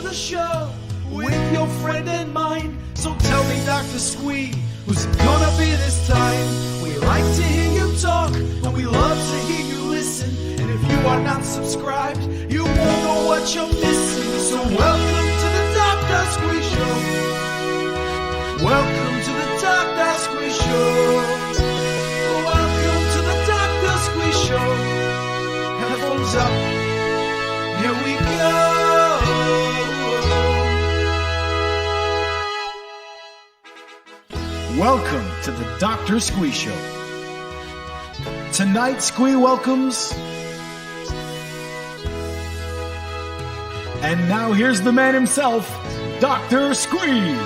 to the show with your friend and mine. So tell me, Dr. Squee, who's it gonna be this time? We like to hear you talk, and we love to hear you listen. And if you are not subscribed, you won't know what you're missing. So welcome to the Dr. Squee Show. Welcome to the Dr. Squee Show. Welcome to the Dr. Squee Show. Headphones up. Here we go. Welcome to the Dr. Squee Show. Tonight, Squee welcomes... And now here's the man himself, Dr. Squee.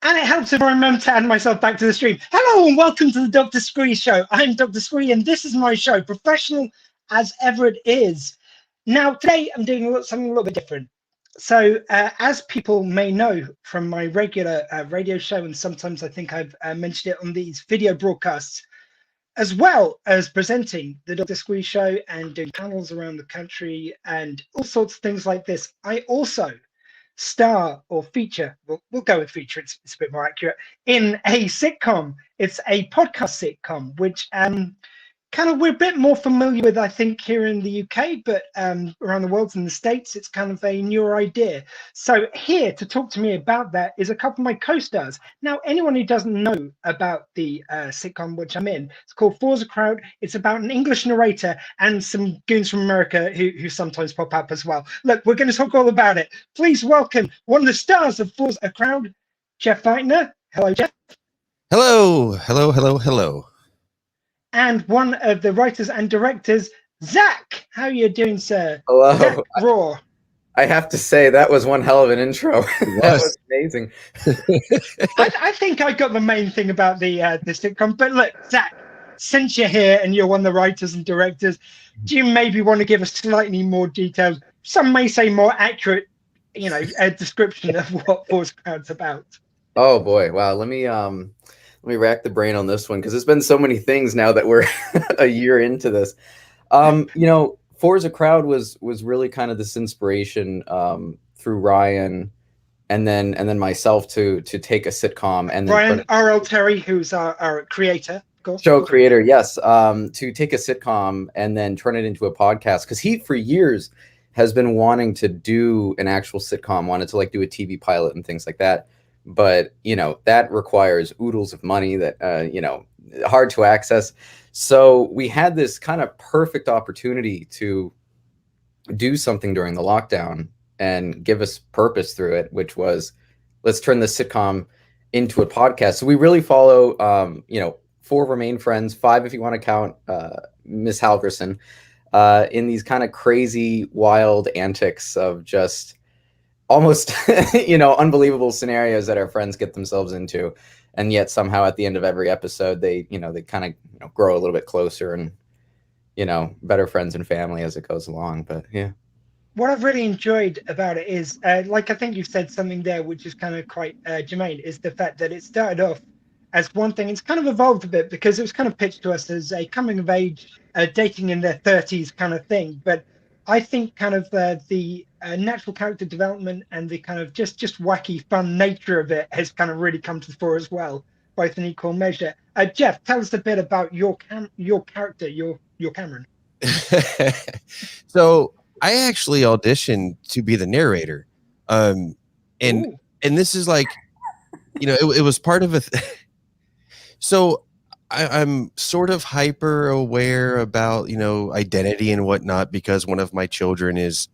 And it helps if I remember to add myself back to the stream. Hello and welcome to the Dr. Squee Show. I'm Dr. Squee and this is my show, professional as ever it is. Now, today I'm doing something a little bit different. So, as people may know from my regular radio show, and sometimes I think I've mentioned it on these video broadcasts, as well as presenting the Dr. Squee Show and doing panels around the country and all sorts of things like this, I also star or feature, we'll go with feature, it's a bit more accurate, in a sitcom. It's a podcast sitcom, which kind of we're a bit more familiar with, I think, here in the UK, but around the world in the States, it's kind of a newer idea. So here to talk to me about that is a couple of my co-stars. Now, anyone who doesn't know about the sitcom which I'm in, it's called Forza Crowd. It's about an English narrator and some goons from America who sometimes pop up as well. Look, we're going to talk all about it. Please welcome one of the stars of Forza Crowd, Jeff Fightner. Hello, Jeff. Hello, hello, hello, hello. And one of the writers and directors, Zach. How are you doing, sir? Hello. Zach Raw. I have to say, that was one hell of an intro. That was amazing. I think I got the main thing about the sitcom. But look, Zach, since you're here and you're one of the writers and directors, do you maybe want to give us slightly more details? Some may say more accurate, a description of what Force Crowd's about. Oh boy, wow. Let me rack the brain on this one because it's been so many things now that we're a year into this. Forza Crowd was really kind of this inspiration through Ryan and then myself to take a sitcom and then Ryan R.L. Terry, who's our creator, of course. Show creator, yes. To take a sitcom and then turn it into a podcast because he for years has been wanting to do an actual sitcom, wanted to do a TV pilot and things like that. But, that requires oodles of money that, hard to access. So we had this kind of perfect opportunity to do something during the lockdown and give us purpose through it, which was, let's turn this sitcom into a podcast. So we really follow, 4 of our main friends, 5 if you want to count Miss Halverson, in these kind of crazy, wild antics of just almost unbelievable scenarios that our friends get themselves into, and yet somehow at the end of every episode they kind of grow a little bit closer and better friends and family as it goes along. But yeah, what I've really enjoyed about it is I think you've said something there which is kind of quite germane, is the fact that it started off as one thing. It's kind of evolved a bit because it was kind of pitched to us as a coming of age dating in their 30s kind of thing, but I think kind of the natural character development and the kind of just wacky fun nature of it has kind of really come to the fore as well, both in equal measure. Jeff, tell us a bit about your character, your Cameron. So I actually auditioned to be the narrator, and this is it was part of a. So I'm sort of hyper aware about, identity and whatnot because one of my children is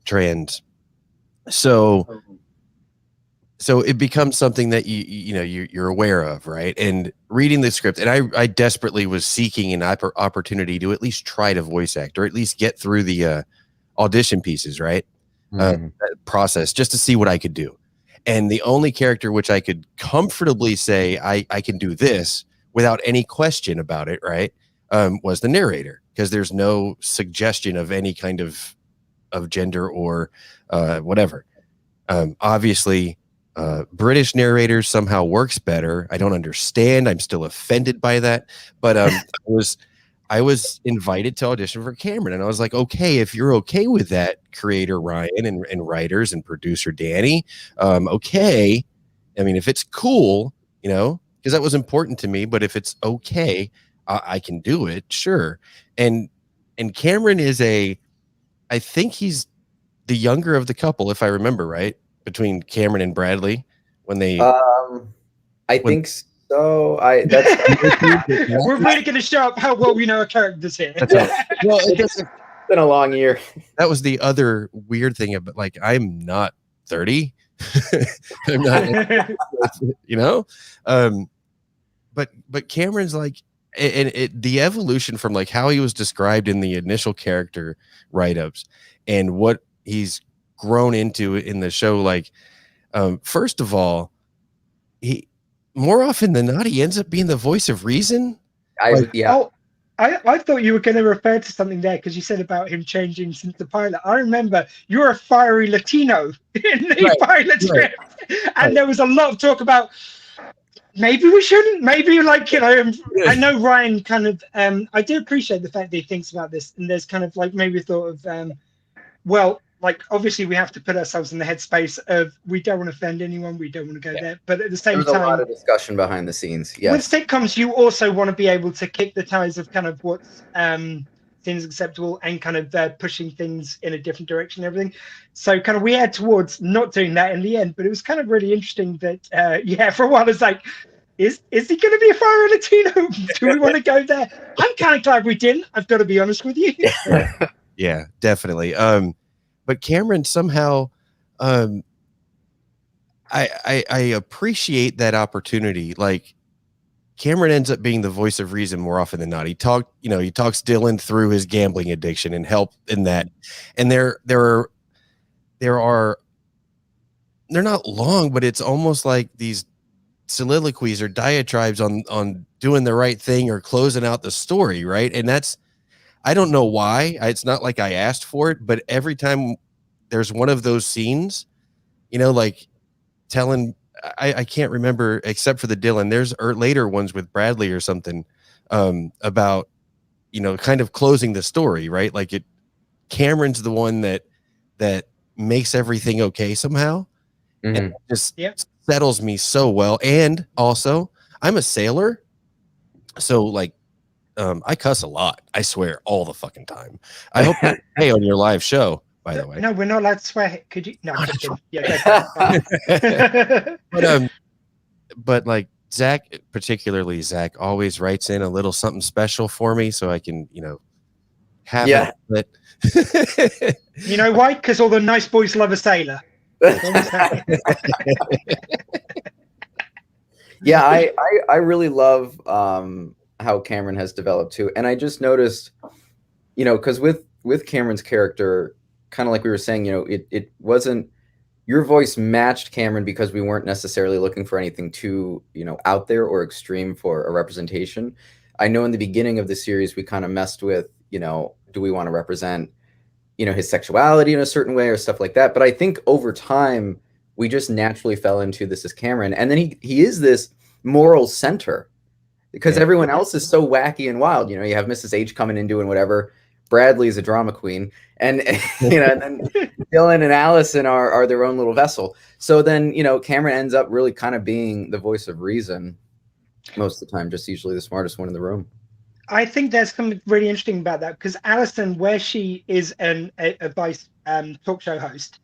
trans. So it becomes something that you're aware of, right? And reading the script, and I desperately was seeking an opportunity to at least try to voice act or at least get through the audition pieces, right? Process just to see what I could do. And the only character which I could comfortably say I can do this without any question about it, right, was the narrator, because there's no suggestion of any kind of gender or whatever. Obviously, British narrators somehow works better. I don't understand. I'm still offended by that. But I was invited to audition for Cameron, and I was like, okay, if you're okay with that, creator Ryan and writers and producer Danny, okay. I mean, if it's cool, you know, because that was important to me. But if it's okay, I can do it, sure. And Cameron is I think he's the younger of the couple, if I remember right, between Cameron and Bradley when they. I think so. That's We're really going to show up how well we know our characters here. Well, it's been a long year. That was the other weird thing about, like, I'm not 30. I'm not, you know, but Cameron's like, and the evolution from like how he was described in the initial character write-ups and what he's grown into in the show. Like, first of all, he more often than not, he ends up being the voice of reason. Oh, I thought you were going to refer to something there because you said about him changing since the pilot. I remember you're a fiery Latino in the pilot script, and there was a lot of talk about maybe we shouldn't, maybe, like, you know, I know Ryan kind of, I do appreciate the fact that he thinks about this, and there's kind of like maybe thought of, well, like, obviously we have to put ourselves in the headspace of we don't want to offend anyone, we don't want to go there, but at the same time, a lot of discussion behind the scenes. Yes. With sitcoms, you also want to be able to kick the ties of kind of what's things acceptable and kind of pushing things in a different direction and everything. So kind of we had towards not doing that in the end, but it was kind of really interesting that, for a while it's like, is he going to be a fiery Latino? Do we want to go there? I'm kind of glad we didn't. I've got to be honest with you. Yeah, definitely. But Cameron somehow, I appreciate that opportunity. Like, Cameron ends up being the voice of reason more often than not. He talks Dylan through his gambling addiction and help in that. And they're not long, but it's almost like these soliloquies or diatribes on doing the right thing or closing out the story, right? And I don't know why. It's not like I asked for it, but every time there's one of those scenes, you know, like telling, I can't remember except for the Dylan. There's later ones with Bradley or something about, you know, kind of closing the story, right? Like Cameron's the one that makes everything okay somehow. Mm-hmm. And it just settles me so well. And also, I'm a sailor, so like, I cuss a lot. I swear all the fucking time. I hope you hey on your live show, by the way. No, we're not allowed to swear. Could you? No, yeah. But like Zach, particularly Zach, always writes in a little something special for me, so I can, you know, have it. You know why? Because all the nice boys love a sailor. Yeah, I really love how Cameron has developed too. And I just noticed, you know, because with Cameron's character, kind of like we were saying, you know, it wasn't, your voice matched Cameron because we weren't necessarily looking for anything too, you know, out there or extreme for a representation. I know in the beginning of the series, we kind of messed with, you know, do we want to represent, you know, his sexuality in a certain way or stuff like that. But I think over time, we just naturally fell into this is Cameron. And then he is this moral center because everyone else is so wacky and wild. You know, you have Mrs. H coming in doing whatever. Bradley is a drama queen. And, you know, and then Dylan and Allison are their own little vessel. So then, you know, Cameron ends up really kind of being the voice of reason most of the time, just usually the smartest one in the room. I think there's something really interesting about that because Allison, where she is a vice talk show host,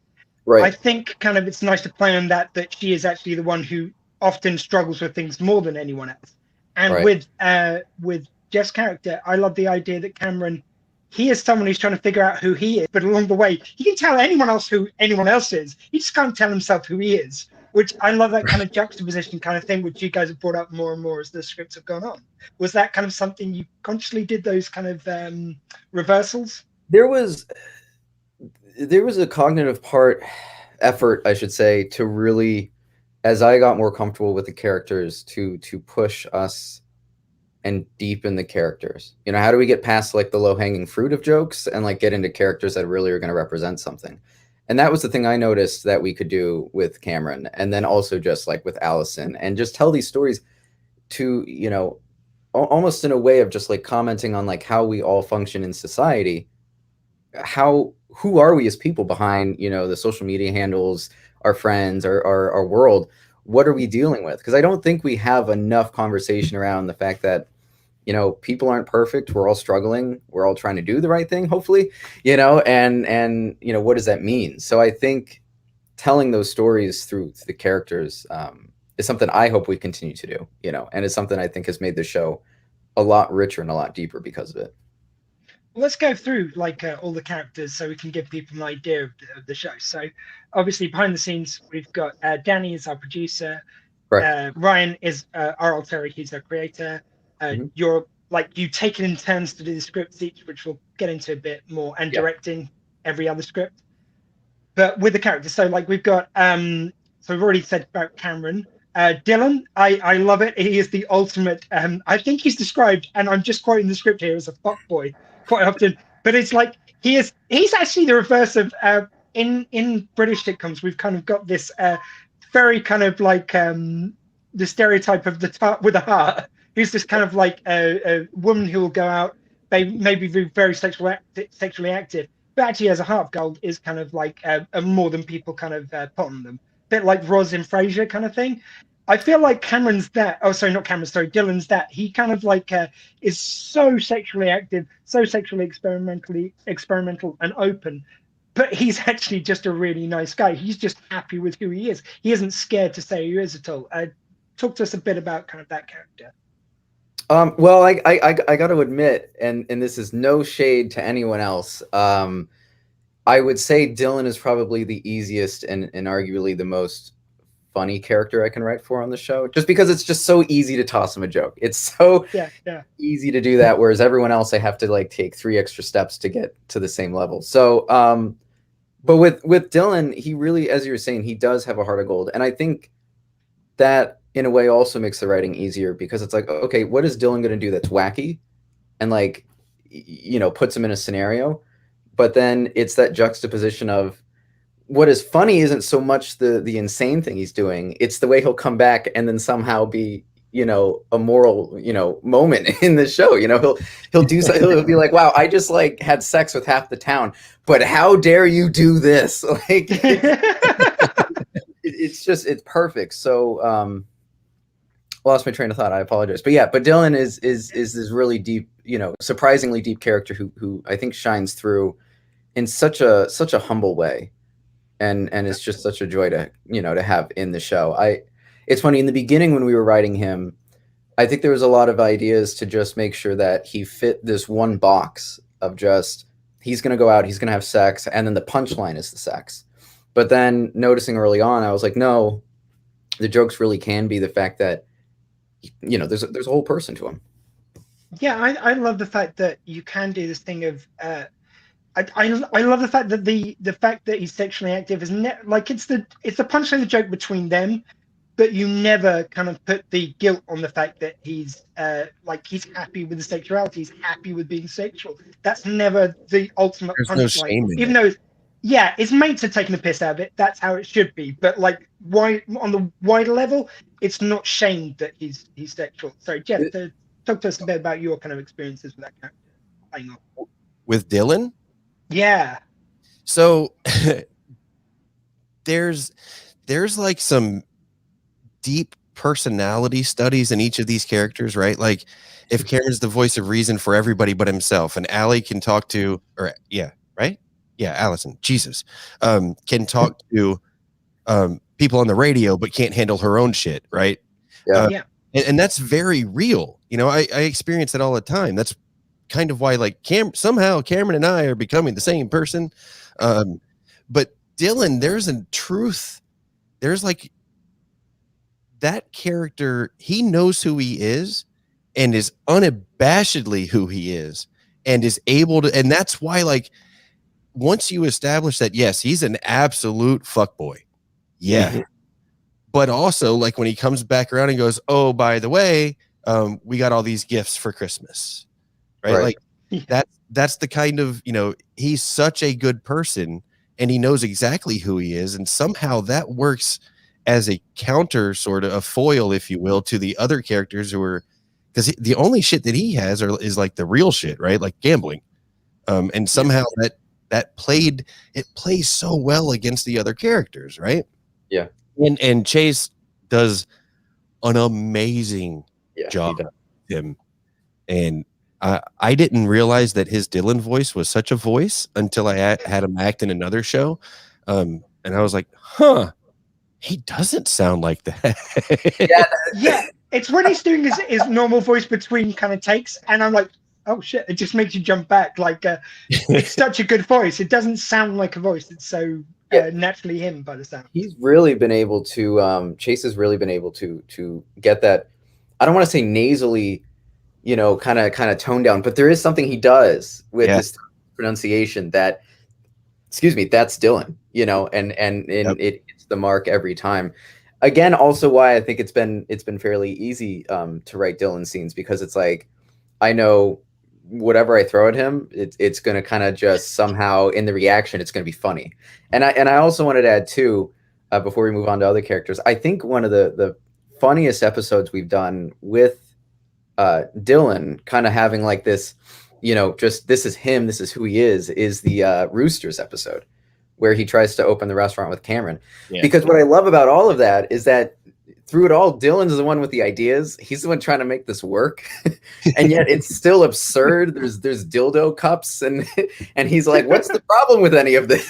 right? I think kind of it's nice to play on that she is actually the one who often struggles with things more than anyone else. And with Jeff's character, I love the idea that Cameron, he is someone who's trying to figure out who he is, but along the way, he can tell anyone else who anyone else is. He just can't tell himself who he is, which I love that kind of juxtaposition kind of thing, which you guys have brought up more and more as the scripts have gone on. Was that kind of something you consciously did, those kind of reversals? There was a cognitive effort, I should say, to really, as I got more comfortable with the characters, to push us and deepen the characters. You know, how do we get past like the low-hanging fruit of jokes and like get into characters that really are going to represent something? And that was the thing I noticed that we could do with Cameron, and then also just like with Allison, and just tell these stories to, you know, almost in a way of just like commenting on like how we all function in society. Who are we as people behind, you know, the social media handles, our friends, our world? What are we dealing with? Because I don't think we have enough conversation around the fact that, you know, people aren't perfect. We're all struggling. We're all trying to do the right thing, hopefully, you know, and you know, what does that mean? So I think telling those stories through the characters is something I hope we continue to do, you know, and it's something I think has made the show a lot richer and a lot deeper because of it. Let's go through like all the characters so we can give people an idea of the show. So obviously behind the scenes, we've got Danny is our producer. Right. Ryan is our alter ego, he's our creator. You're like, you take it in turns to do the scripts each, which we'll get into a bit more, and directing every other script. But with the characters, so like we've got so we've already said about Cameron. Dylan, I love it. He is the ultimate. I think he's described, and I'm just quoting the script here, as a fuckboy quite often. But it's like he's actually the reverse of in British sitcoms. We've kind of got this very kind of like the stereotype of the tart with a heart. Who's this kind of like a woman who will go out, maybe be very sexually active, but actually as a heart of gold is kind of like a more than people kind of put on them. Bit like Roz in Frasier kind of thing. I feel like Cameron's that. Oh, sorry, not Cameron. Sorry, Dylan's that. He kind of like is so sexually active, so sexually experimental and open. But he's actually just a really nice guy. He's just happy with who he is. He isn't scared to say who he is at all. Talk to us a bit about kind of that character. Well, I got to admit, and this is no shade to anyone else. I would say Dylan is probably the easiest and arguably the most funny character I can write for on the show, just because it's just so easy to toss him a joke. It's so easy to do that, whereas everyone else I have to like take 3 extra steps to get to the same level. So, but with Dylan, he really, as you were saying, he does have a heart of gold, and I think that in a way also makes the writing easier, because it's like, okay, what is Dylan going to do that's wacky and like, you know, puts him in a scenario, but then it's that juxtaposition of what is funny isn't so much the insane thing he's doing, it's the way he'll come back and then somehow be, you know, a moral, you know, moment in the show. You know, he'll do so, he'll be like, wow, I just like had sex with half the town, but how dare you do this? Like it's perfect. So lost my train of thought. I apologize. But yeah, but Dylan is this really deep, you know, surprisingly deep character who I think shines through in such a humble way. And it's just such a joy to, you know, to have in the show. It's funny, in the beginning when we were writing him, I think there was a lot of ideas to just make sure that he fit this one box of just, he's going to go out, he's going to have sex, and then the punchline is the sex. But then noticing early on, I was like, no, the jokes really can be the fact that, you know, there's a whole person to him. Yeah, I love the fact that you can do this thing of I love the fact that the fact that he's sexually active is like it's the punchline, the joke between them, but you never kind of put the guilt on the fact that he's like he's happy with the sexuality, he's happy with being sexual. That's never the ultimate punchline. No shame in even though his mates are taking the piss out of it. That's how it should be. But like, why on the wider level, it's not shamed that he's sexual. So Jeff, talk to us a bit about your kind of experiences with that character. With Dylan? Yeah. So there's like some deep personality studies in each of these characters, right? Like if Karen's the voice of reason for everybody but himself, and Allie can talk to, Allison, Jesus, can talk to people on the radio but can't handle her own shit, right? And that's very real. You know, I experience it all the time. That's kind of why, like, somehow Cameron and I are becoming the same person. But Dylan, there's a truth. There's like that character. He knows who he is and is unabashedly who he is and is able to. And that's why, like, once you establish that, yes, he's an absolute fuckboy. Yeah. Mm-hmm. But also, like, when he comes back around and goes, oh, by the way, we got all these gifts for Christmas. Right? Like that's the kind of, you know, he's such a good person and he knows exactly who he is, and somehow that works as a counter, sort of a foil, if you will, to the other characters who are, because the only shit that he has is like the real shit, right? Like gambling. And somehow that plays so well against the other characters, right? Yeah. And Chase does an amazing job He does. with him. And I didn't realize that his Dylan voice was such a voice until I had him act in another show. And I was like, huh, he doesn't sound like that. Yeah, it's when he's doing his normal voice between kind of takes, and I'm like, oh shit, it just makes you jump back. Like, it's such a good voice. It doesn't sound like a voice. It's so naturally him by the sound. He's really been able to, Chase has really been able to get that, I don't want to say nasally, you know, kind of toned down, but there is something he does with his pronunciation that, excuse me, that's Dylan, you know, and it hits the mark every time. Again, also why I think it's been fairly easy to write Dylan scenes, because it's like, I know whatever I throw at him, it's going to kind of just somehow in the reaction, it's going to be funny. And I also wanted to add too, before we move on to other characters, I think one of the funniest episodes we've done with Dylan kind of having like this, you know, just this is him, this is who he is the Roosters episode where he tries to open the restaurant with Cameron. Because what I love about all of that is that through it all, Dylan's the one with the ideas. He's the one trying to make this work. And yet it's still absurd. There's dildo cups and he's like, what's the problem with any of this?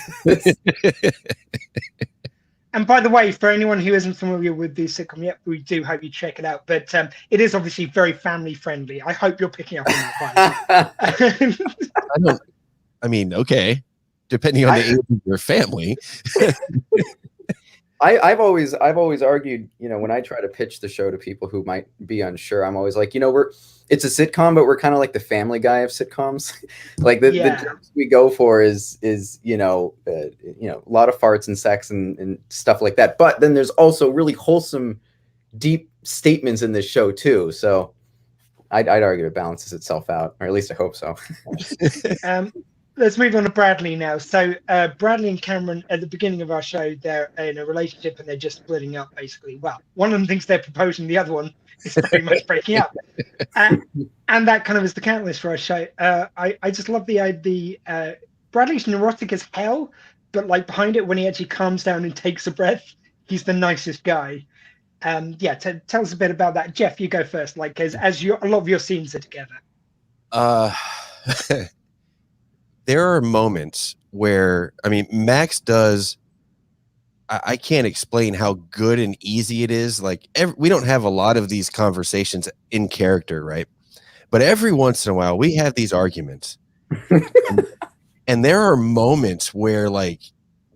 And by the way, for anyone who isn't familiar with the sitcom yet, we do hope you check it out. But it is obviously very family friendly. I hope you're picking up on that. I mean, okay, depending on the age of your family. I've always argued, you know, when I try to pitch the show to people who might be unsure, I'm always like, you know, it's a sitcom, but we're kind of like the Family Guy of sitcoms. Like the jokes we go for is you know, a lot of farts and sex and stuff like that. But then there's also really wholesome, deep statements in this show too. So I'd argue it balances itself out, or at least I hope so. Let's move on to Bradley now. So Bradley and Cameron, at the beginning of our show, they're in a relationship and they're just splitting up, basically. Well, one of them thinks they're proposing, the other one is very much breaking up. And that kind of is the catalyst for our show. I just love the idea. Bradley's neurotic as hell, but like behind it, when he actually calms down and takes a breath, he's the nicest guy. Tell us a bit about that. Jeff, you go first. Like, as a lot of your scenes are together. There are moments where, I mean, Max does, I can't explain how good and easy it is. Like, we don't have a lot of these conversations in character, right? But every once in a while, we have these arguments. And there are moments where, like,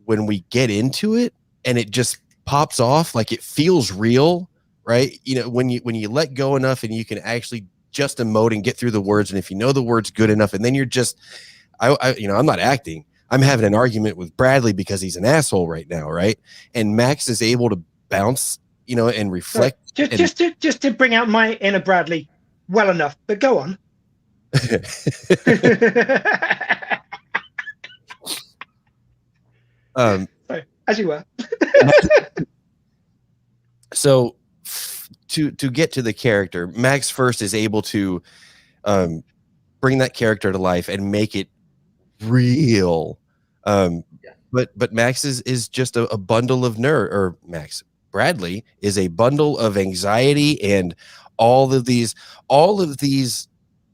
when we get into it and it just pops off, like it feels real, right? You know, when you let go enough and you can actually just emote and get through the words. And if you know the words good enough, and then you're just, I'm not acting. I'm having an argument with Bradley because he's an asshole right now, right? And Max is able to bounce, you know, and reflect. Just to bring out my inner Bradley well enough, but go on. Sorry, as you were. So to get to the character, Max first is able to bring that character to life and make it real. But Max is just a bundle of Bradley is a bundle of anxiety and all of these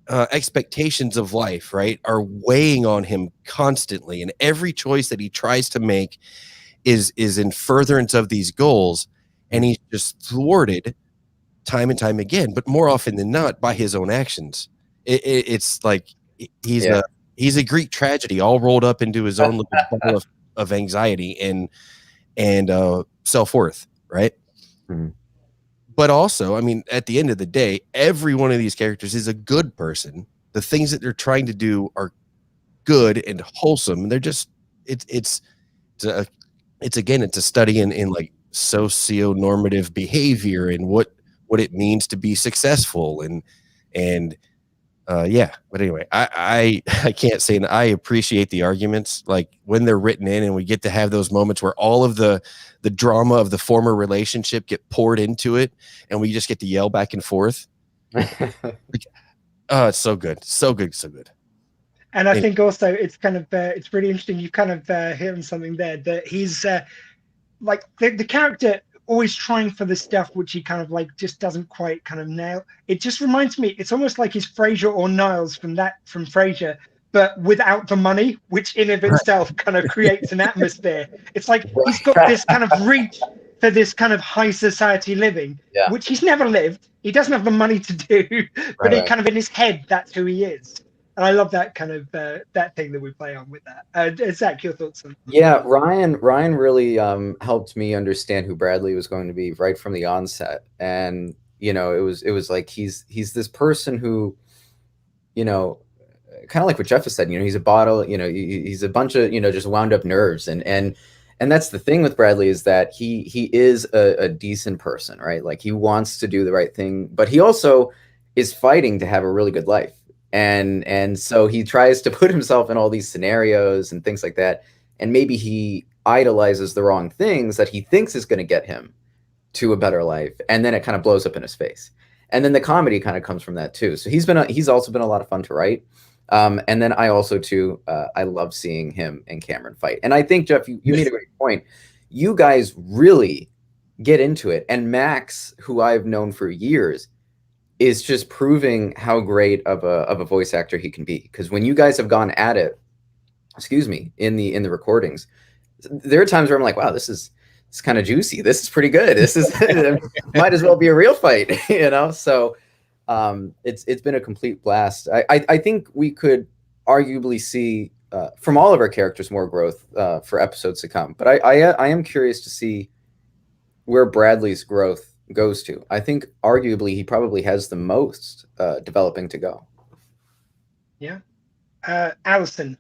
expectations of life, right, are weighing on him constantly, and every choice that he tries to make is in furtherance of these goals, and he's just thwarted time and time again, but more often than not by his own actions. It's like he's a Greek tragedy all rolled up into his own little bundle of anxiety and self-worth, right? Mm-hmm. But also, I mean, at the end of the day, every one of these characters is a good person. The things that they're trying to do are good and wholesome. They're just it's a study in like socio-normative behavior and what it means to be successful and Yeah, but anyway, I can't say that I appreciate the arguments, like when they're written in and we get to have those moments where all of the drama of the former relationship get poured into it and we just get to yell back and forth. Oh, it's so good, so good, so good. And I think also it's kind of it's really interesting. You kind of hit on something there that he's like the character always trying for the stuff which he kind of like just doesn't quite kind of nail. It just reminds me, it's almost like he's Frasier or Niles from Frasier, but without the money, which in of itself kind of creates an atmosphere. It's like he's got this kind of reach for this kind of high society living, which he's never lived. He doesn't have the money to do, but it kind of in his head, that's who he is. And I love that kind of that thing that we play on with that. Zach, your thoughts on? Yeah, Ryan really helped me understand who Bradley was going to be right from the onset, and it was like he's this person who, kind of like what Jeff has said. He's a bottle. He's a bunch of just wound up nerves, and that's the thing with Bradley, is that he is a decent person, right? Like, he wants to do the right thing, but he also is fighting to have a really good life. And so he tries to put himself in all these scenarios and things like that. And maybe he idolizes the wrong things that he thinks is going to get him to a better life. And then it kind of blows up in his face. And then the comedy kind of comes from that too. So he's also been a lot of fun to write. And then I also too, I love seeing him and Cameron fight. And I think, Jeff, you made a great point. You guys really get into it. And Max, who I've known for years, is just proving how great of a voice actor he can be. Because when you guys have gone at it, in the recordings, there are times where I'm like, wow, it's kind of juicy. This is pretty good. This is might as well be a real fight, So it's been a complete blast. I think we could arguably see from all of our characters more growth for episodes to come. But I am curious to see where Bradley's growth goes to. I think arguably he probably has the most developing to go. Yeah. Alison.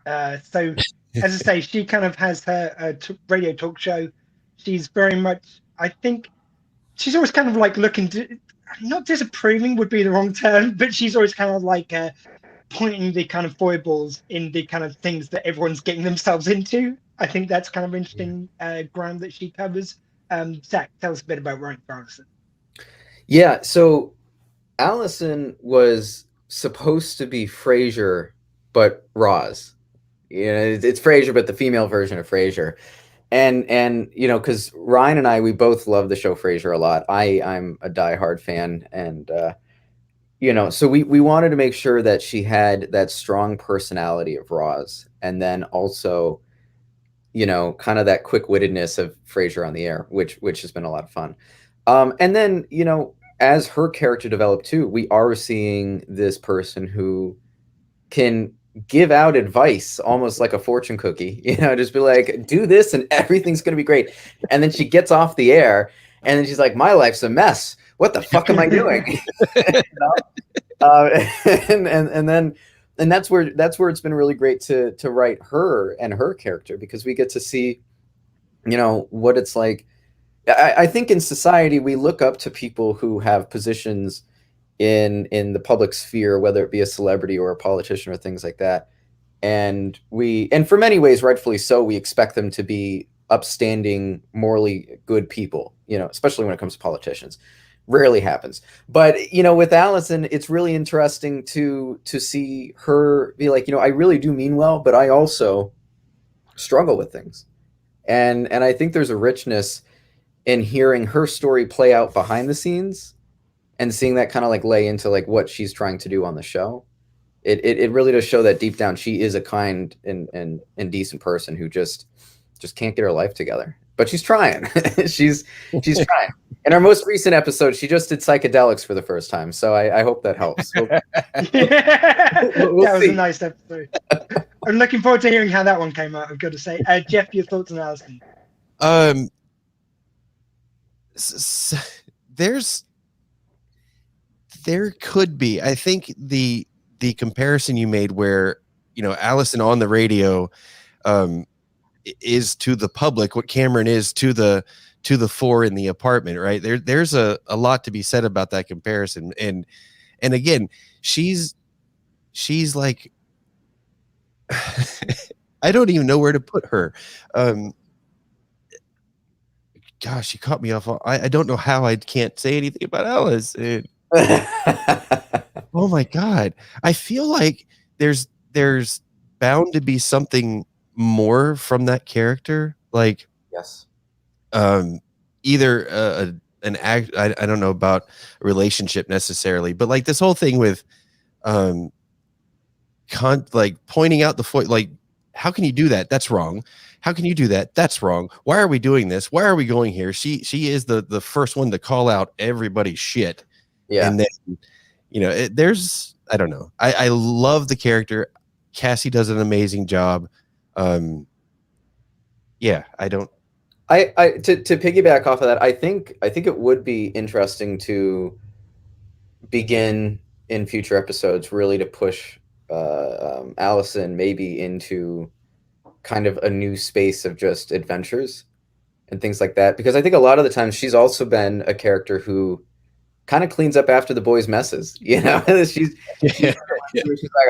So as I say, she kind of has her radio talk show. She's very much, I think she's always kind of like looking to, not disapproving would be the wrong term, but she's always kind of like pointing the kind of foibles in the kind of things that everyone's getting themselves into. I think that's kind of interesting ground that she covers. Zach, tell us a bit about Ryan Alison. Yeah, so Alison was supposed to be Frasier, but Roz. It's Frasier, but the female version of Frasier. And because Ryan and I, we both love the show Frasier a lot. I'm a diehard fan, and so we wanted to make sure that she had that strong personality of Roz, and then also kind of that quick-wittedness of Frasier on the air, which has been a lot of fun. And then, as her character developed too, we are seeing this person who can give out advice almost like a fortune cookie, just be like, do this and everything's going to be great. And then she gets off the air and then she's like, my life's a mess. What the fuck am I doing? And that's where it's been really great to write her and her character, because we get to see, what it's like. I think in society, we look up to people who have positions in the public sphere, whether it be a celebrity or a politician or things like that. And for many ways, rightfully so, we expect them to be upstanding, morally good people, especially when it comes to politicians. Rarely happens. But, with Alison, it's really interesting to see her be like, I really do mean well, but I also struggle with things. And I think there's a richness in hearing her story play out behind the scenes and seeing that kind of like lay into like what she's trying to do on the show. It really does show that deep down she is a kind and decent person who just can't get her life together. But she's trying. she's trying. In our most recent episode, she just did psychedelics for the first time. So I hope that helps. We'll that was see. A nice episode. I'm looking forward to hearing how that one came out, I've got to say. Jeff, your thoughts on Alison? There could be. I think the comparison you made where, Alison on the radio is to the public what Cameron is to the four in the apartment, right? There's a lot to be said about that comparison. And again, she's like, I don't even know where to put her. Gosh, you caught me off. I don't know how I can't say anything about Alice. Oh my God. I feel like there's bound to be something more from that character. Like, Yes. either an act, I don't know about a relationship necessarily, but like this whole thing with like pointing out like, how can you do that? That's wrong. How can you do that? That's wrong. Why are we doing this? Why are we going here? She is the first one to call out everybody's shit. Yeah. And then, there's, I don't know. I love the character. Cassie does an amazing job. Yeah, I don't. To piggyback off of that, I think it would be interesting to begin in future episodes really to push Allison maybe into kind of a new space of just adventures and things like that, because I think a lot of the times she's also been a character who kind of cleans up after the boys' messes. She's like,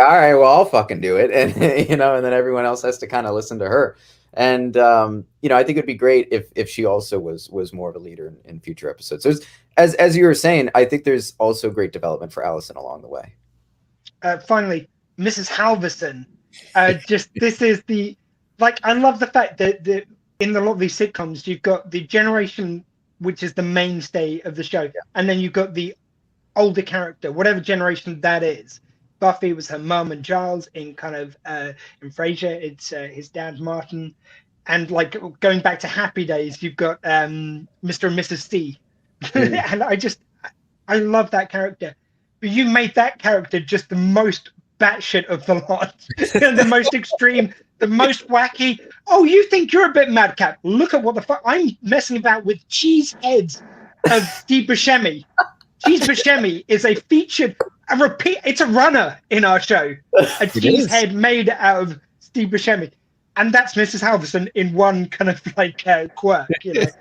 all right, well, I'll fucking do it, and and then everyone else has to kind of listen to her. And I think it'd be great if she also was more of a leader in future episodes. So as you were saying, I think there's also great development for Allison along the way. Finally, Mrs. Halverson. This is I love the fact that in a lot of these sitcoms, you've got the generation which is the mainstay of the show, and then you've got the older character, whatever generation that is. Buffy was her mum, and Giles in in Frasier, it's his dad Martin, and like going back to Happy Days, you've got Mr. and Mrs. C, and I love that character. But you made that character just the most batshit of the lot, the most extreme, the most wacky. Oh, you think you're a bit madcap? Look at what the fuck I'm messing about with cheese heads of Steve Buscemi. Cheese Buscemi is a featured, it's a runner in our show. A cheese head made out of Steve Buscemi. And that's Mrs. Halverson in one kind of quirk, Jeff,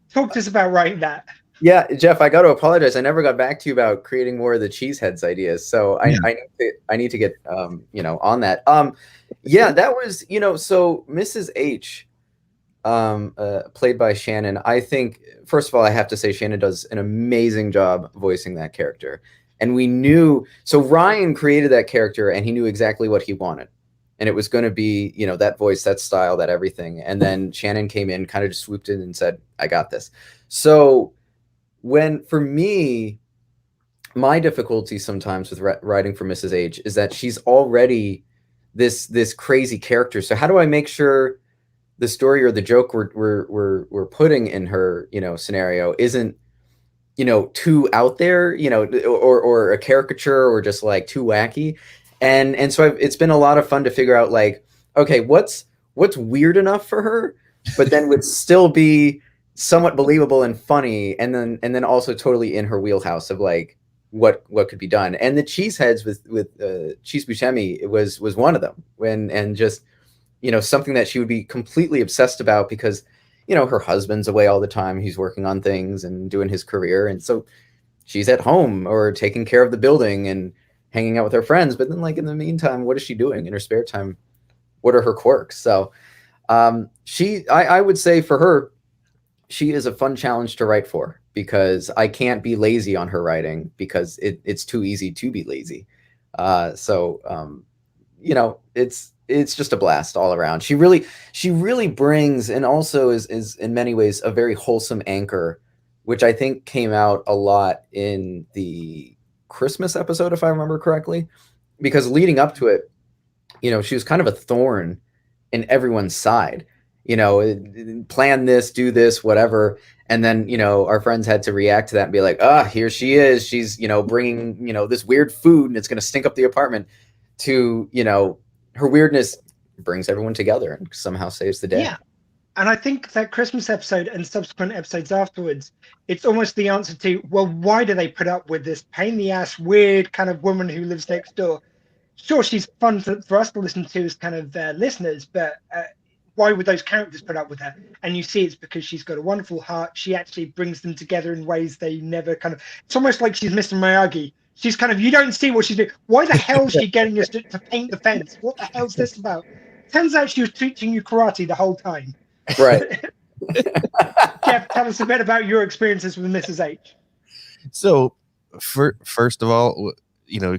talk to us about writing that. Yeah, Jeff, I got to apologize. I never got back to you about creating more of the cheeseheads ideas. So I need to get on that. That was so Mrs. H, played by Shannon. I think first of all I have to say Shannon does an amazing job voicing that character, and we knew so Ryan created that character and he knew exactly what he wanted, and it was going to be that voice, that style, that everything. And then Shannon came in, kind of just swooped in and said, "I got this." So for me, my difficulty sometimes with writing for Mrs. H is that she's already this crazy character. So how do I make sure the story or the joke we're putting in her scenario isn't too out there, or a caricature, or just like too wacky? And so it's been a lot of fun to figure out, like, okay, what's weird enough for her, but then would still be somewhat believable and funny, and then also totally in her wheelhouse of like what could be done. And the cheeseheads with Cheese Buscemi was one of them, and just something that she would be completely obsessed about, because her husband's away all the time, he's working on things and doing his career, and so she's at home or taking care of the building and hanging out with her friends. But then, like, in the meantime, what is she doing in her spare time? What are her quirks? So I would say for her, she is a fun challenge to write for, because I can't be lazy on her writing, because it's too easy to be lazy. It's just a blast all around. She really brings, and also is in many ways a very wholesome anchor, which I think came out a lot in the Christmas episode, if I remember correctly, because leading up to it, she was kind of a thorn in everyone's side. Plan this, do this, whatever. And then, our friends had to react to that and be like, here she is. She's, bringing, this weird food, and it's going to stink up the apartment. To, her weirdness brings everyone together and somehow saves the day. Yeah. And I think that Christmas episode and subsequent episodes afterwards, it's almost the answer to, well, why do they put up with this pain in the ass, weird kind of woman who lives next door? Sure, she's fun for us to listen to as kind of listeners, but why would those characters put up with her? And you see it's because she's got a wonderful heart. She actually brings them together in ways they never it's almost like she's Mr. Miyagi she's kind of, you don't see what she's doing. Why the hell is she getting us to paint the fence? What the hell's this about? Turns out she was teaching you karate the whole time. Right. Jeff, tell us a bit about your experiences with Mrs. H. So, first of all,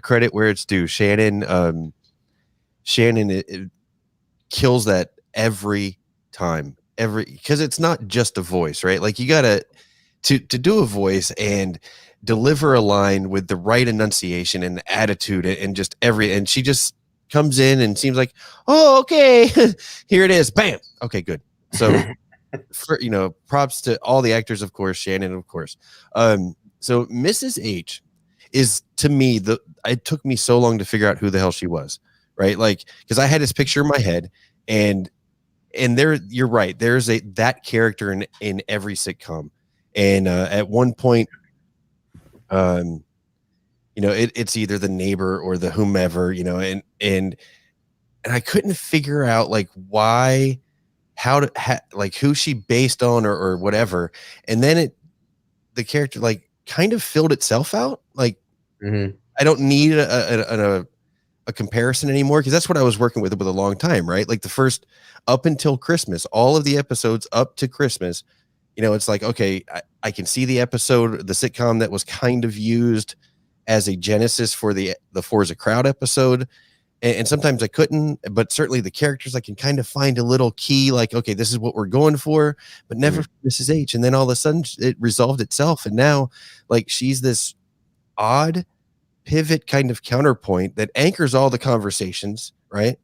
credit where it's due. Shannon, it kills that every time, because it's not just a voice, right? Like you gotta to do a voice and deliver a line with the right enunciation and attitude and just and she just comes in and seems like, oh, okay, here it is, bam, okay, good. So props to all the actors, of course, Shannon, of course. So Mrs. H is, to me, it took me so long to figure out who the hell she was, right? Like, because I had this picture in my head, and there, you're right, there's that character in every sitcom, and at one point, it's either the neighbor or the whomever, and I couldn't figure out like why, like who she based on or whatever, and then the character like kind of filled itself out. Like I don't need a comparison anymore, because that's what I was working with a long time, right? Like the first, up until Christmas, all of the episodes up to Christmas, it's like, okay, I can see the episode, the sitcom that was kind of used as a genesis for the Forza Crowd episode. And sometimes I couldn't, but certainly the characters I can kind of find a little key, like, okay, this is what we're going for, but never Mrs. H. And then all of a sudden it resolved itself. And now, like, she's this odd pivot kind of counterpoint that anchors all the conversations, right?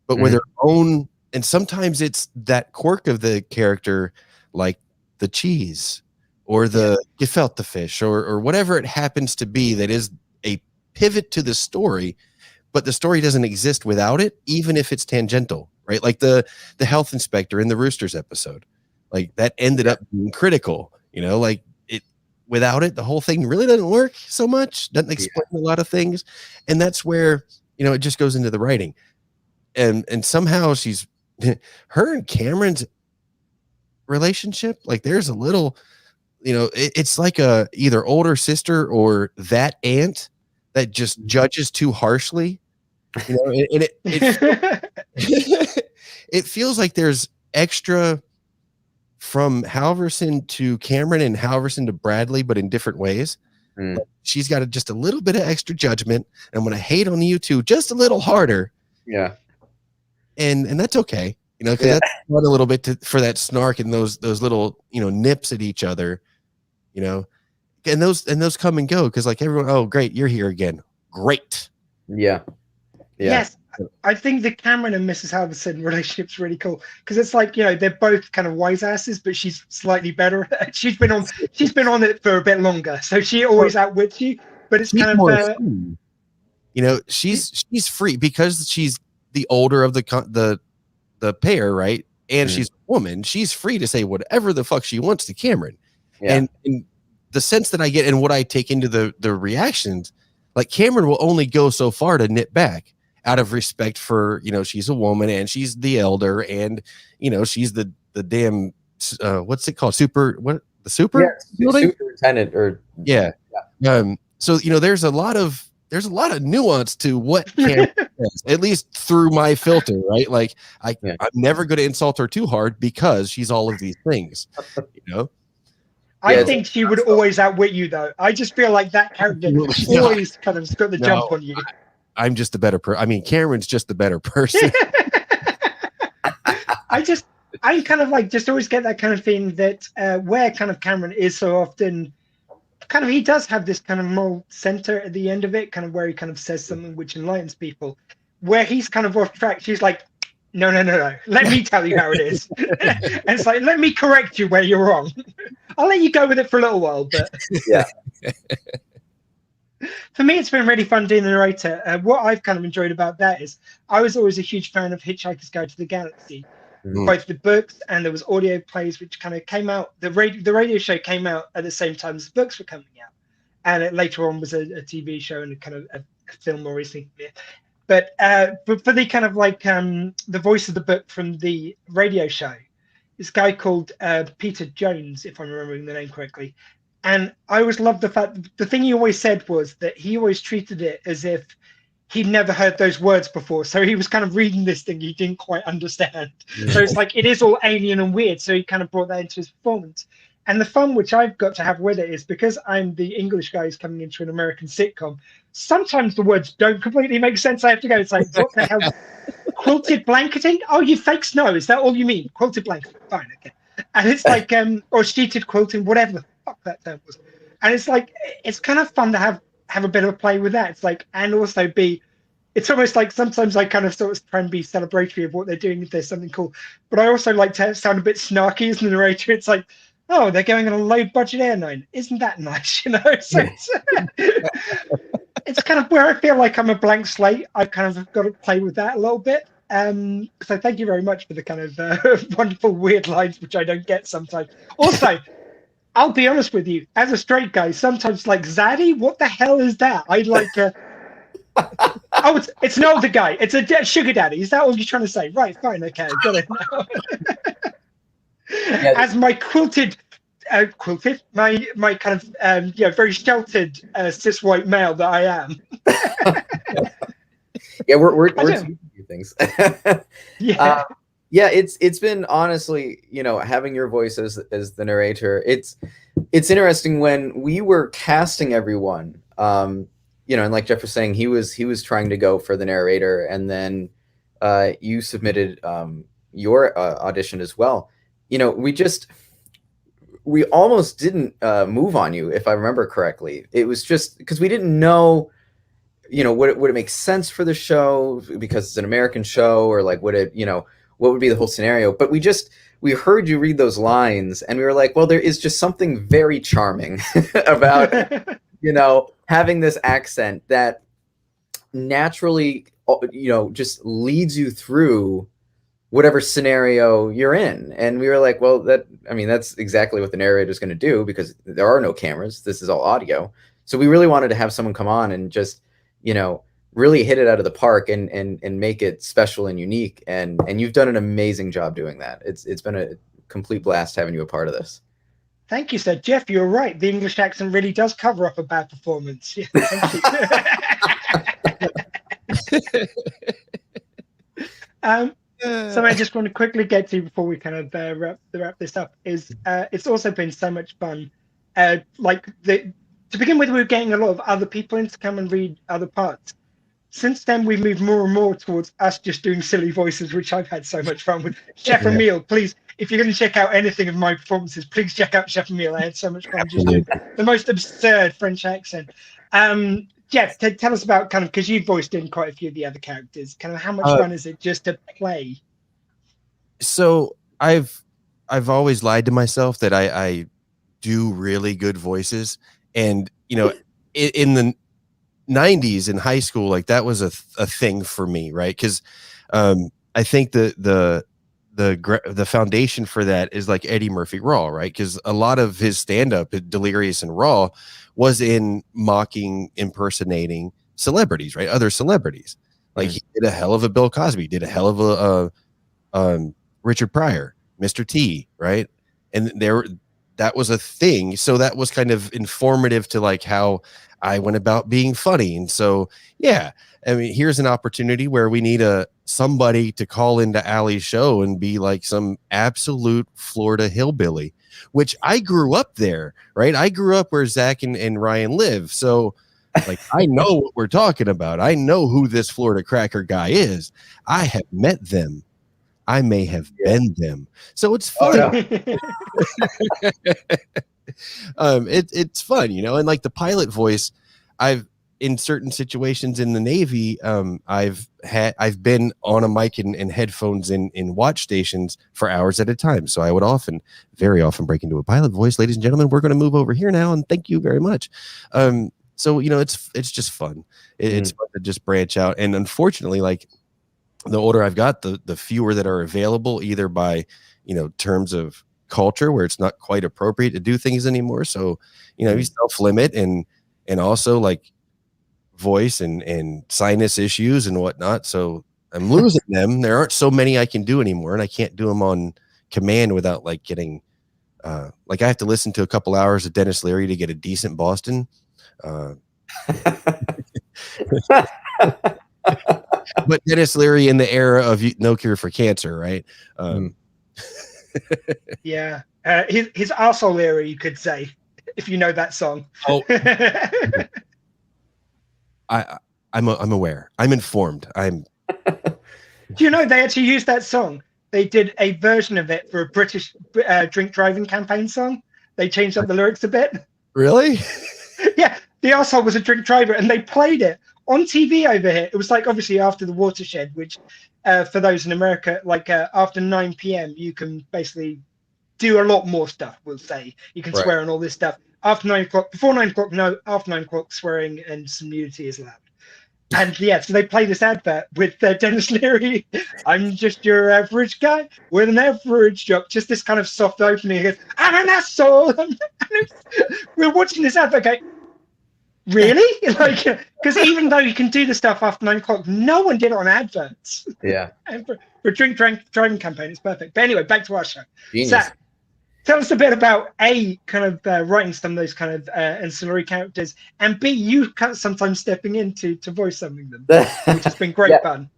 But with her own, and sometimes it's that quirk of the character, like the cheese or the gefilte fish or whatever it happens to be, that is a pivot to the story. But the story doesn't exist without it, even if it's tangential, right? Like the health inspector in the Roosters episode, like that ended up being critical, like it, without it, the whole thing really doesn't work so much, doesn't explain a lot of things. And that's where, it just goes into the writing. And somehow she's, her and Cameron's relationship, like there's a little, it's like a either older sister or that aunt that just judges too harshly, and it feels like there's extra from Halverson to Cameron and Halverson to Bradley, but in different ways. Like she's got just a little bit of extra judgment, and I'm going to hate on you two just a little harder. Yeah. And that's okay, because that's fun a little bit for that snark and those little, nips at each other, and those come and go, because like everyone, oh great, you're here again, great. Yes, I think the Cameron and Mrs. Halverson relationship's really cool, because it's like, they're both kind of wise asses, but she's slightly better. She's been on it for a bit longer, so she always outwits you, but it's kind of she's free because she's the older of the pair, right? And she's a woman, she's free to say whatever the fuck she wants to Cameron. And the sense that I get and what I take into the reactions, like Cameron will only go so far to knit back out of respect for, she's a woman and she's the elder, and she's the damn what's it called, superintendent or so there's a lot of nuance to what Cameron says, at least through my filter, right? Like I'm never going to insult her too hard because she's all of these things, I think she would always outwit you, though. I just feel like that character always kind of got the jump on you. I'm just the better person. I mean, Cameron's just the better person. I kind of like just always get that kind of thing that where kind of Cameron is so often kind of, he does have this kind of moral center at the end of it, kind of where he kind of says something which enlightens people. Where he's kind of off track, she's like, no. Let me tell you how it is. And it's like, let me correct you where you're wrong. I'll let you go with it for a little while, but for me, it's been really fun being the narrator. What I've kind of enjoyed about that is I was always a huge fan of Hitchhiker's Guide to the Galaxy, both the books and there was audio plays which kind of came out. The radio show came out at the same time as the books were coming out, and it later on was a TV show and a kind of a film more recently. But for the kind of like the voice of the book from the radio show, this guy called Peter Jones, if I'm remembering the name correctly, And I always loved the fact the thing he always said was that he always treated it as if he'd never heard those words before. So he was kind of reading this thing he didn't quite understand. So it's like it is all alien and weird. So he kind of brought that into his performance. And the fun which I've got to have with it is because I'm the English guy who's coming into an American sitcom, sometimes the words don't completely make sense. I have to go, it's like, what the hell? Quilted blanketing? Oh, you fake snow. Is that all you mean? Quilted blanketing. Fine, okay. And it's like, or sheeted quilting, whatever the fuck that term was. And it's like, it's kind of fun to have a bit of a play with that. It's like, and also be, it's almost like sometimes I kind of sort of try and be celebratory of what they're doing if there's something cool. But I also like to sound a bit snarky as the narrator. It's like, oh, they're going on a low budget airline. Isn't that nice? You know, so it's kind of where I feel like I'm a blank slate. I've kind of got to play with that a little bit. So thank you very much for the kind of wonderful, weird lines, which I don't get sometimes. Also, I'll be honest with you, as a straight guy, sometimes like Zaddy, what the hell is that? I'd like to. Oh, it's an older guy. It's a sugar daddy. Is that what you're trying to say? Right, fine, okay, got it now. Yeah. As my my kind of very sheltered cis white male that I am. Yeah, we're teaching you things. Yeah. Yeah, it's been honestly, having your voice as the narrator. It's interesting when we were casting everyone. And like Jeff was saying, he was trying to go for the narrator, and then you submitted your audition as well. We almost didn't move on you, if I remember correctly. It was just because we didn't know, would it make sense for the show because it's an American show, or like would it, what would be the whole scenario? But we heard you read those lines, and we were like, well, there is just something very charming about having this accent that naturally, just leads you through whatever scenario you're in. And we were like, well, that's exactly what the narrator is going to do, because there are no cameras. This is all audio. So we really wanted to have someone come on and just, really hit it out of the park and make it special and unique. And you've done an amazing job doing that. It's been a complete blast having you a part of this. Thank you, sir. Jeff, you're right. The English accent really does cover up a bad performance. Yeah, thank you. So I just want to quickly get to, before we kind of wrap this up, is it's also been so much fun. To begin with, we were getting a lot of other people in to come and read other parts. Since then, we've moved more and more towards us just doing silly voices, which I've had so much fun with. Chef Emile, please, if you're going to check out anything of my performances, please check out Chef Emile. I had so much fun just doing the most absurd French accent. Jeff, tell us about kind of, because you've voiced in quite a few of the other characters, kind of how much fun is it just to play? So I've always lied to myself that I do really good voices, and in the 90s in high school, like that was a thing for me, right? Because I think the foundation for that is like Eddie Murphy Raw, right? Because a lot of his stand-up, Delirious and Raw, was in mocking, impersonating celebrities, right? Other celebrities. Like he did a hell of a Bill Cosby, did a hell of a Richard Pryor, Mr. T, right? And that was a thing. So that was kind of informative to like how I went about being funny. And so, yeah, I mean, here's an opportunity where we need somebody to call into Allie's show and be like some absolute Florida hillbilly, which I grew up there, right? I grew up where Zach and Ryan live. So like, I know what we're talking about. I know who this Florida cracker guy is. I have met them. I may have been them. So it's fun. Oh, yeah. It's fun, and like the pilot voice, I've in certain situations in the Navy, I've been on a mic and headphones in watch stations for hours at a time. So I would very often break into a pilot voice. Ladies and gentlemen, we're going to move over here now, and thank you very much. So it's just fun. It's fun to just branch out. And unfortunately, like the older I've got, the fewer that are available, either by terms of culture where it's not quite appropriate to do things anymore. So you self-limit and also like voice and sinus issues and whatnot. So I'm losing them. There aren't so many I can do anymore, and I can't do them on command without like getting Like I have to listen to a couple hours of Dennis Leary to get a decent Boston. But Dennis Leary in the era of No Cure for Cancer, right? Yeah. His arsehole era, you could say, if you know that song. Oh, I'm aware. I'm informed. Do you know they actually used that song? They did a version of it for a British drink driving campaign song. They changed up the lyrics a bit. Really? Yeah, the arsehole was a drink driver, and they played it on TV over here. It was like obviously after the watershed, which for those in America, like after 9 p.m., you can basically do a lot more stuff. We'll say you can swear and all this stuff. After 9 o'clock, before 9 o'clock, no. After 9 o'clock, swearing and some nudity is allowed. And yeah, so they play this advert with Dennis Leary. I'm just your average guy with an average job. Just this kind of soft opening. He goes, I'm an asshole. We're watching this advert going, really? Like, because even though you can do the stuff after 9 o'clock, no one did it on adverts. Yeah. And for a driving campaign, it's perfect. But anyway, back to our show. Genius. So, tell us a bit about kind of writing some of those kind of ancillary characters, and B, you kind of sometimes stepping in to voice some of them, which has been great fun.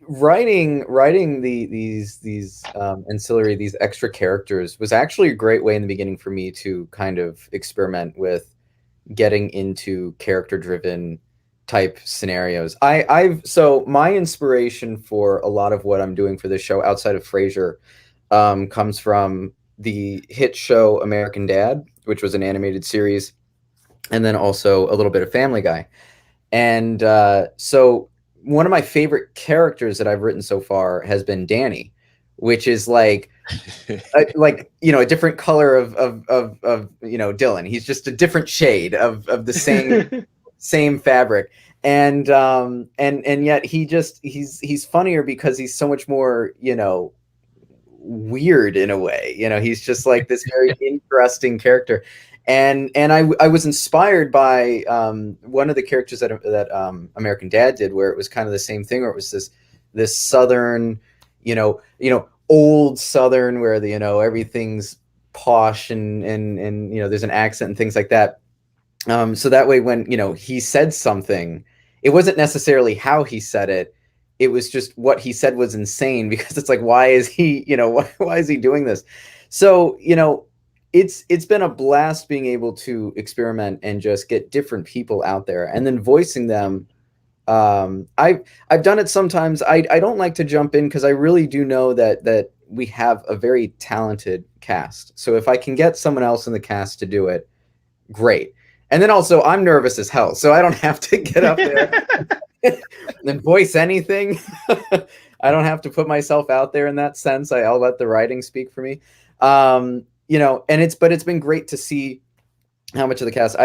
Writing these ancillary, these extra characters was actually a great way in the beginning for me to kind of experiment with getting into character-driven type scenarios. So my inspiration for a lot of what I'm doing for this show outside of Frasier comes from the hit show American Dad, which was an animated series, and then also a little bit of Family Guy. And so one of my favorite characters that I've written so far has been Danny, which is like a different color of Dylan. He's just a different shade of the same fabric. And yet he's funnier because he's so much more, weird in a way. He's just like this very interesting character. And I was inspired by one of the characters that American Dad did, where it was kind of the same thing, where it was this Southern, old Southern, where everything's posh and there's an accent and things like that. So that way, when he said something, it wasn't necessarily how he said it. It was just what he said was insane, because it's like, why is he why is he doing this? So it's been a blast being able to experiment and just get different people out there and then voicing them. I've done it sometimes. I don't like to jump in because I really do know that we have a very talented cast. So if I can get someone else in the cast to do it, great. And then also I'm nervous as hell, so I don't have to get up there and voice anything. I don't have to put myself out there in that sense. I'll let the writing speak for me. And it's been great to see how much of the cast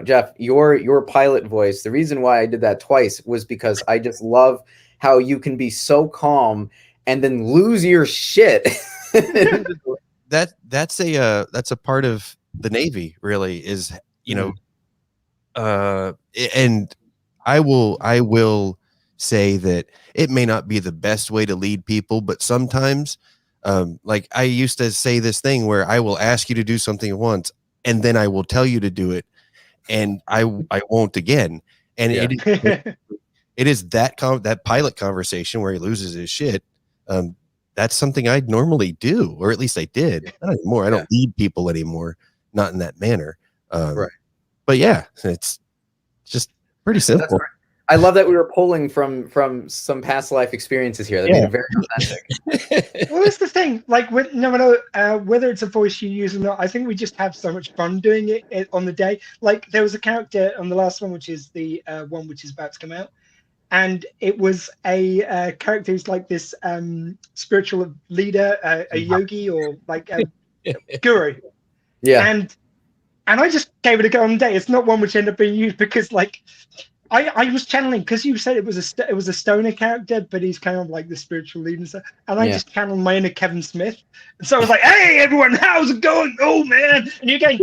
Jeff, your pilot voice, the reason why I did that twice was because I just love how you can be so calm and then lose your shit. That's a part of the Navy, really, is and I will say that it may not be the best way to lead people, but sometimes like I used to say this thing where I will ask you to do something once and then I will tell you to do it and I won't again. And it is that pilot conversation where he loses his shit. That's something I'd normally do, or at least I did. Not anymore. I don't lead people anymore, not in that manner. Right. But yeah, it's just pretty simple. I love that we were pulling from some past life experiences here. That made it very authentic. Well, that's the thing. Like, no matter whether it's a voice you use or not, I think we just have so much fun doing it on the day. Like, there was a character on the last one, which is the one which is about to come out, and it was a character who's like this spiritual leader, a yogi, or like a guru. Yeah. And I just gave it a go on the day. It's not one which ended up being used because, like, I was channeling, because you said it was a stoner character, but he's kind of like the spiritual leader and stuff. And I just channeled my inner Kevin Smith. And so I was like, "Hey, everyone, how's it going? Oh man!" And you're going,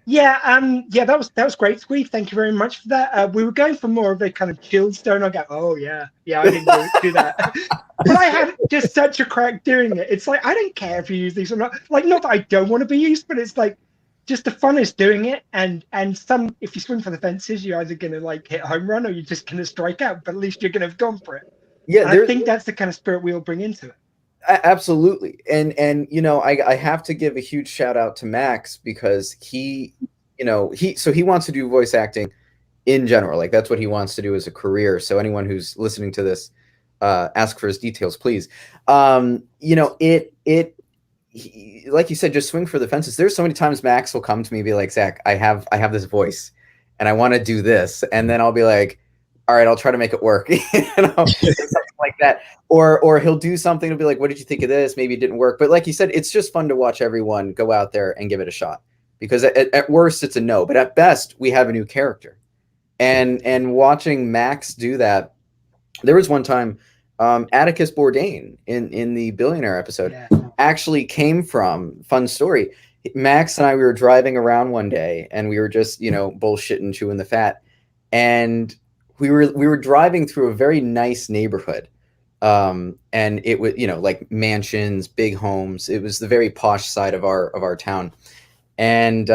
Yeah, that was great, Squee. Thank you very much for that. We were going for more of a kind of chilled stone. I go, oh yeah, I didn't do that. But I had just such a crack doing it. It's like I don't care if you use these or not. Like, not that I don't want to be used, but it's like just the fun is doing it. And some, if you swing for the fences, you're either gonna like hit a home run or you're just gonna strike out. But at least you're gonna have gone for it. Yeah, And I think that's the kind of spirit we all bring into it. absolutely. And you know, I have to give a huge shout out to Max because he wants to do voice acting in general. Like that's what he wants to do as a career. So anyone who's listening to this, ask for his details, please. You know, like you said, just swing for the fences. There's so many times Max will come to me and be like, Zach, I have this voice and I want to do this. And then I'll be like, all right, I'll try to make it work. Something like that. Or he'll do something and be like, what did you think of this? Maybe it didn't work. But like you said, it's just fun to watch everyone go out there and give it a shot. Because at worst it's a no, but at best we have a new character. And watching Max do that, there was one time Atticus Bourdain in the Billionaire episode actually came from, fun story, Max and I, we were driving around one day and we were just, bullshitting, chewing the fat. And we were driving through a very nice neighborhood. And it was, like mansions, big homes. It was the very posh side of our town. And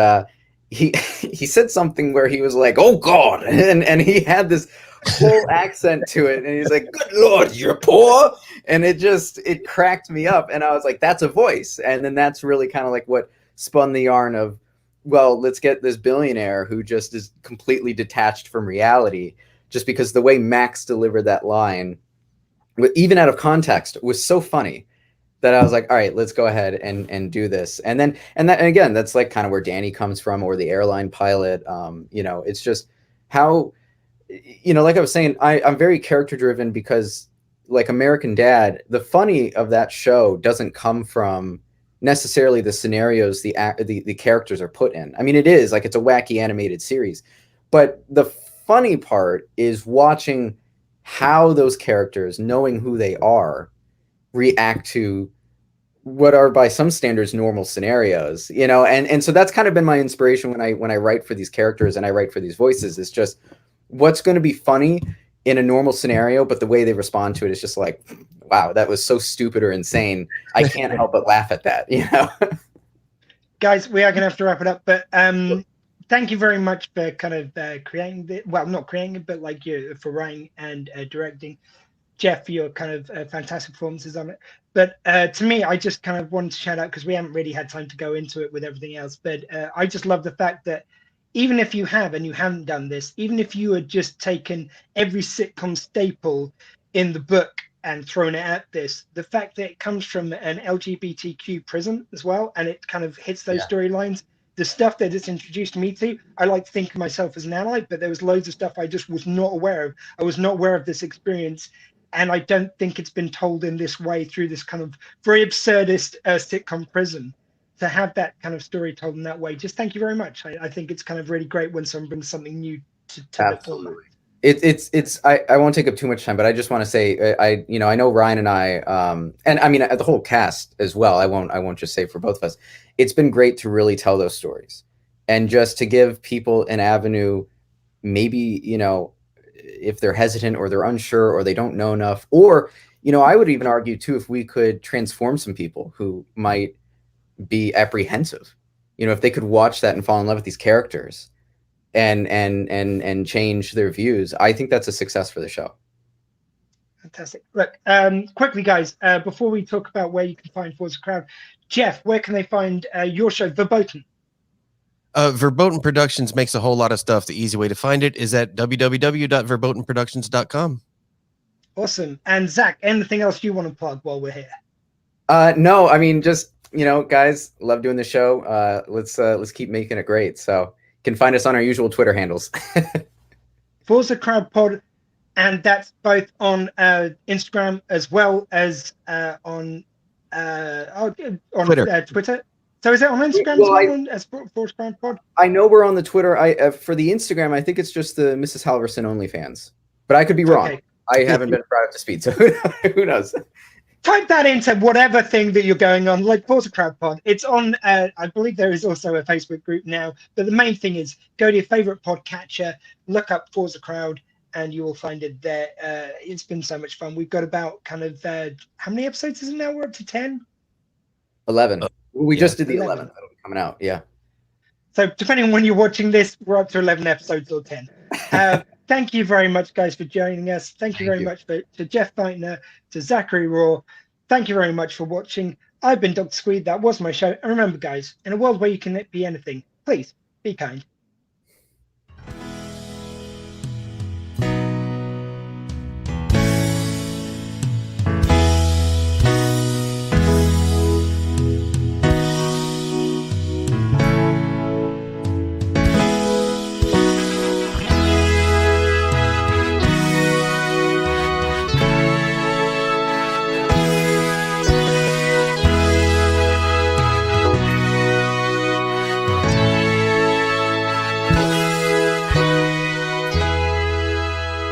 he said something where he was like, "Oh God," and he had this whole accent to it, and he's like, "Good Lord, you're poor," and it cracked me up, and I was like, "That's a voice," and then that's really kind of like what spun the yarn of, well, let's get this billionaire who just is completely detached from reality, just because the way Max delivered that line, even out of context, was so funny that I was like, all right, let's go ahead and do this. And again, that's like kind of where Danny comes from, or the airline pilot. It's just how, like I was saying, I'm very character driven because like American Dad, the funny of that show doesn't come from necessarily the scenarios the characters are put in. I mean, it is like, it's a wacky animated series, but the funny part is watching how those characters, knowing who they are, react to what are by some standards normal scenarios, and so that's kind of been my inspiration when I write for these characters and I write for these voices. Is just what's going to be funny in a normal scenario, but the way they respond to it is just like, wow, that was so stupid or insane. I can't help but laugh at that. Guys, we are going to have to wrap it up, but thank you very much for kind of creating the, well, not creating it, but like you for writing and directing. Jeff, for your kind of fantastic performances on it. But to me, I just kind of wanted to shout out, because we haven't really had time to go into it with everything else, but I just love the fact that even if you have and you haven't done this, even if you had just taken every sitcom staple in the book and thrown it at this, the fact that it comes from an LGBTQ prism as well, and it kind of hits those storylines, the stuff that it's introduced me to, I like to think of myself as an ally, but there was loads of stuff I just was not aware of. I was not aware of this experience. And I don't think it's been told in this way through this kind of very absurdist sitcom prism. To have that kind of story told in that way, just thank you very much. I think it's kind of really great when someone brings something new to the format. I won't take up too much time, but I just want to say, I know Ryan and I, and I mean the whole cast as well. I won't just say for both of us. It's been great to really tell those stories, and just to give people an avenue, maybe if they're hesitant or they're unsure or they don't know enough, or I would even argue too, if we could transform some people who might be apprehensive, if they could watch that and fall in love with these characters and change their views, I think that's a success for the show. Fantastic. Look, quickly guys, before we talk about where you can find Forza Crowd, Jeff, where can they find your show, Verboten? Verboten Productions makes a whole lot of stuff. The easy way to find it is at www.verbotenproductions.com. Awesome. And Zach, anything else you want to plug while we're here? No, I mean, just, guys, love doing the show. Let's keep making it great. So you can find us on our usual Twitter handles. Forza Crowd Pod, and that's both on Instagram as well as on Twitter. So is it on Instagram as Forza Crowd Pod? I know we're on the Twitter. For the Instagram, I think it's just the Mrs. Halverson OnlyFans, but I could be wrong. Okay. I haven't been brought up to speed, so who knows? type that into whatever thing that you're going on, like Forza Crowd Pod. It's on, I believe there is also a Facebook group now, but the main thing is go to your favorite podcatcher, look up Forza Crowd, and you will find it there. It's been so much fun. We've got about kind of, how many episodes is it now? We're up to 10? 11. We yeah. just did the 11. 11th. That'll be coming out. Yeah. So depending on when you're watching this, we're up to 11 episodes or 10. Thank you very much, guys, for joining us. Thank you very much to Jeff Fightner, to Zachary Raw. Thank you very much for watching. I've been Dr. Squee. That was my show. And remember, guys, in a world where you can be anything, please be kind.